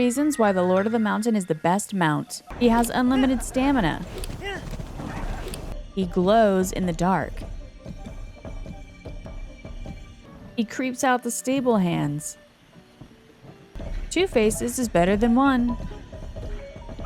reasons why the Lord of the Mountain is the best mount. He has unlimited stamina. He glows in the dark. He creeps out the stable hands. Two faces is better than one.